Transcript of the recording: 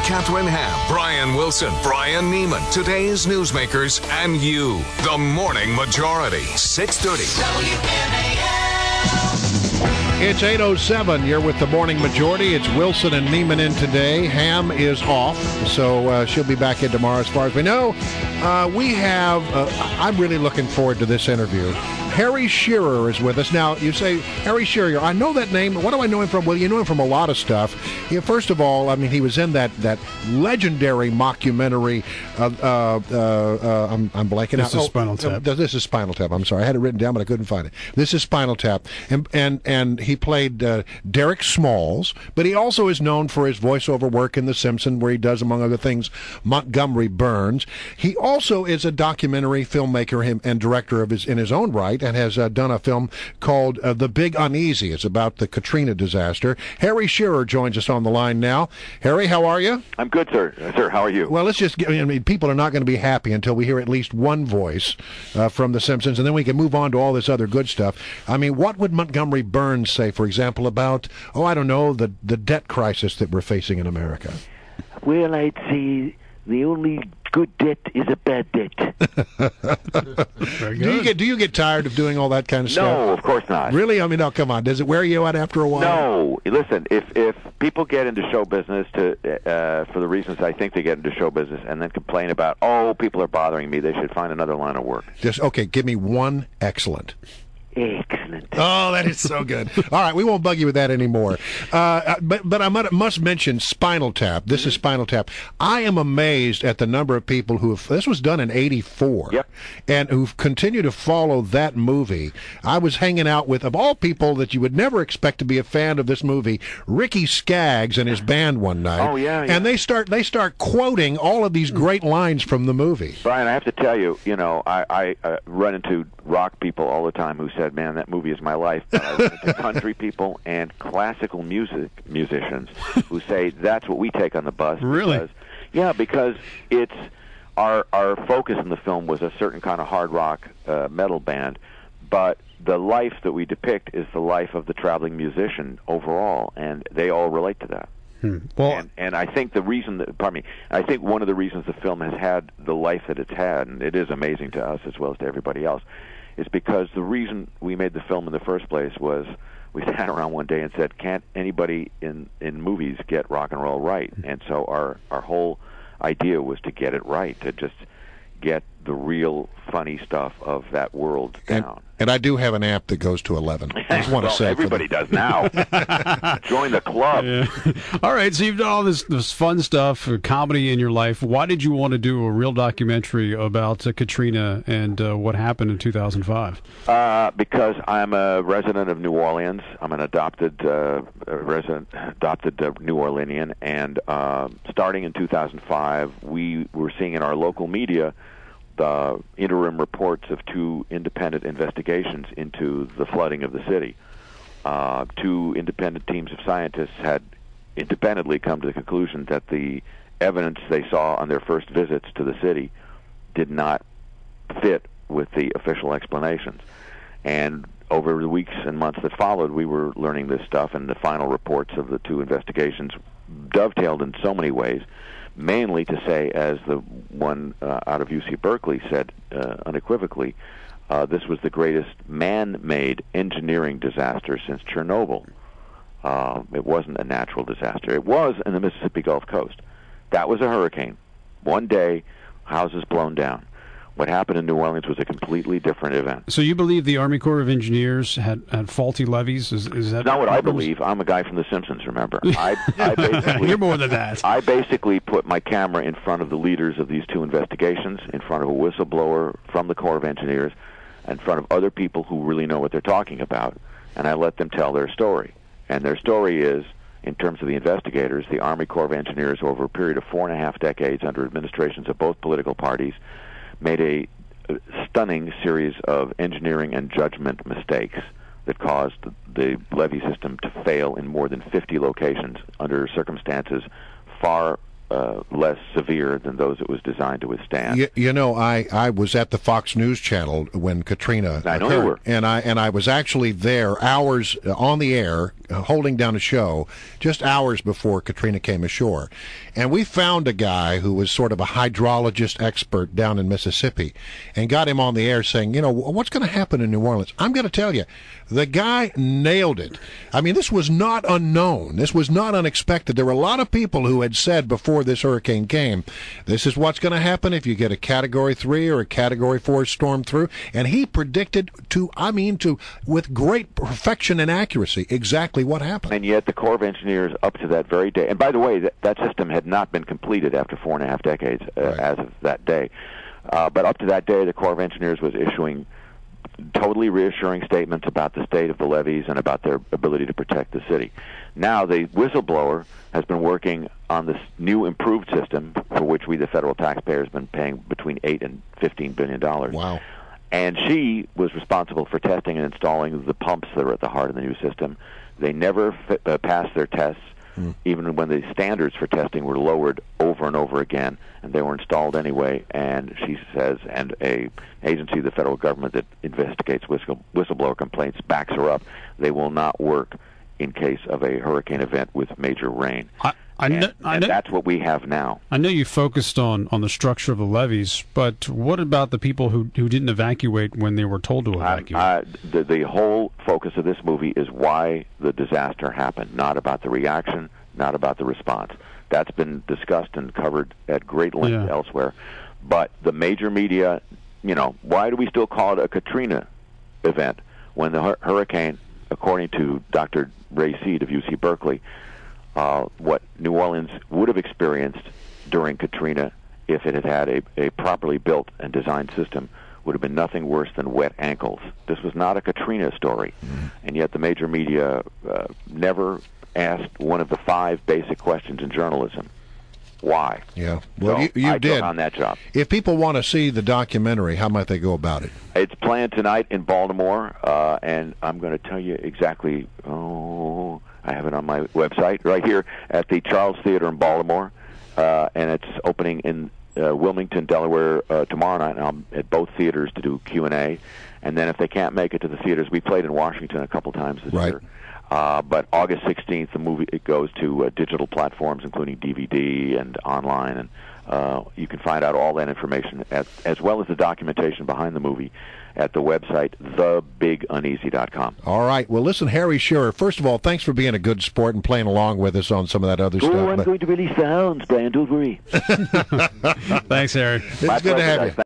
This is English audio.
Catherine Ham, Brian Wilson, Brian Neiman, today's newsmakers, and you. The Morning Majority, 6:30. WMAL. It's 8:07. You're with the Morning Majority. It's Wilson and Neiman in today. Ham is off, so she'll be back in tomorrow as far as we know. I'm really looking forward to this interview. Harry Shearer is with us. Now, you say, Harry Shearer, I know that name. What do I know him from? Well, you know him from a lot of stuff. First of all, I mean, he was in that legendary mockumentary. I'm blanking out. This is Spinal Tap. This is Spinal Tap. I'm sorry. I had it written down, but I couldn't find it. This is Spinal Tap. And he played Derek Smalls, but he also is known for his voiceover work in The Simpsons, where he does, among other things, Montgomery Burns. He also is a documentary filmmaker and director in his own right, and has done a film called The Big Uneasy. It's about the Katrina disaster. Harry Shearer joins us on the line now. Harry, how are you? I'm good, sir. Sir, how are you? Well, let's just people are not going to be happy until we hear at least one voice from The Simpsons, and then we can move on to all this other good stuff. I mean, what would Montgomery Burns say, for example, about, the debt crisis that we're facing in America? Well, I'd say the only good debt is a bad debt. Very good. Do you get tired of doing all that kind of stuff? No, of course not. Really? I mean, no, come on. Does it wear you out after a while? No. Listen, if people get into show business for the reasons I think they get into show business and then complain about, people are bothering me, they should find another line of work. Okay, give me one excellent. Excellent. Oh, that is so good. All right, we won't bug you with that anymore. But I must mention Spinal Tap. This is Spinal Tap. I am amazed at the number of people this was done in '84, yep, and who've continued to follow that movie. I was hanging out with, of all people that you would never expect to be a fan of this movie, Ricky Skaggs and his band one night. Oh, yeah. And they start quoting all of these great lines from the movie. Brian, I have to tell you, I run into rock people all the time who said, man, that movie is my life. But I listen to country people and classical musicians who say that's what we take on the bus. Really? Because it's our focus in the film was a certain kind of hard rock metal band, but the life that we depict is the life of the traveling musician overall, and they all relate to that. Well, and I think I think one of the reasons the film has had the life that it's had, and it is amazing to us as well as to everybody else, is because the reason we made the film in the first place was we sat around one day and said, can't anybody in movies get rock and roll right? And so our whole idea was to get it right, to just get the real funny stuff of that world down. And I do have an app that goes to 11. I just want to say everybody does now. Join the club. Yeah. All right, so you've done all this fun stuff, comedy in your life. Why did you want to do a real documentary about Katrina and what happened in 2005? Because I'm a resident of New Orleans. I'm an adopted New Orleanian, and starting in 2005, we were seeing in our local media the interim reports of two independent investigations into the flooding of the city. Two independent teams of scientists had independently come to the conclusion that the evidence they saw on their first visits to the city did not fit with the official explanations. And over the weeks and months that followed, we were learning this stuff, and the final reports of the two investigations dovetailed in so many ways, mainly to say, as the one out of UC Berkeley said unequivocally, this was the greatest man-made engineering disaster since Chernobyl. It wasn't a natural disaster. It was in the Mississippi Gulf Coast. That was a hurricane. One day, houses blown down. What happened in New Orleans was a completely different event. So you believe the Army Corps of Engineers had faulty levees? Is that not what I believe? I'm a guy from The Simpsons, remember? I basically, you're more than that. I basically put my camera in front of the leaders of these two investigations, in front of a whistleblower from the Corps of Engineers, in front of other people who really know what they're talking about, and I let them tell their story. And their story is, in terms of the investigators, the Army Corps of Engineers, over a period of 4.5 decades under administrations of both political parties, made a stunning series of engineering and judgment mistakes that caused the levee system to fail in more than 50 locations under circumstances far less severe than those it was designed to withstand. You know, I was at the Fox News Channel when Katrina I know occurred, you were. and I was actually there hours on the air holding down a show just hours before Katrina came ashore. And we found a guy who was sort of a hydrologist expert down in Mississippi and got him on the air saying, you know, what's going to happen in New Orleans? I'm going to tell you, the guy nailed it. I mean, this was not unknown. This was not unexpected. There were a lot of people who had said before this hurricane came, this is what's going to happen if you get a Category 3 or a Category 4 storm through. And he predicted with great perfection and accuracy exactly what happened. And yet the Corps of Engineers up to that very day, and by the way, that system had not been completed after 4.5 decades as of that day. But up to that day, the Corps of Engineers was issuing totally reassuring statements about the state of the levees and about their ability to protect the city. Now the whistleblower has been working on this new improved system for which we, the federal taxpayers, have been paying between $8 and $15 billion. Wow. And she was responsible for testing and installing the pumps that are at the heart of the new system. They never passed their tests, even when the standards for testing were lowered over and over again, and they were installed anyway. And she says, and a agency of the federal government that investigates whistleblower complaints backs her up, they will not work in case of a hurricane event with major rain. I know that's what we have now. I know you focused on the structure of the levees, but what about the people who didn't evacuate when they were told to evacuate? The whole focus of this movie is why the disaster happened, not about the reaction, not about the response. That's been discussed and covered at great length elsewhere. But the major media, you know, why do we still call it a Katrina event when the hurricane, according to Dr. Ray Seed of UC Berkeley, what New Orleans would have experienced during Katrina if it had had a properly built and designed system would have been nothing worse than wet ankles. This was not a Katrina story, and yet the major media never asked one of the 5 basic questions in journalism. Why? Yeah. Well, so you I did. took on that job. If people want to see the documentary, how might they go about it? It's planned tonight in Baltimore, and I'm going to tell you exactly. I have it on my website right here at the Charles Theater in Baltimore, and it's opening in Wilmington, Delaware tomorrow night. And I'm at both theaters to do Q&A, and then if they can't make it to the theaters, we played in Washington a couple times this year. But August 16th, the movie goes to digital platforms, including DVD and online, and you can find out all that information, as well as the documentation behind the movie, at the website thebiguneasy.com. All right. Well, listen, Harry Shearer, first of all, thanks for being a good sport and playing along with us on some of that other stuff. I'm going to release the hounds, Brian. Don't worry. Thanks, Harry. It's good to have you.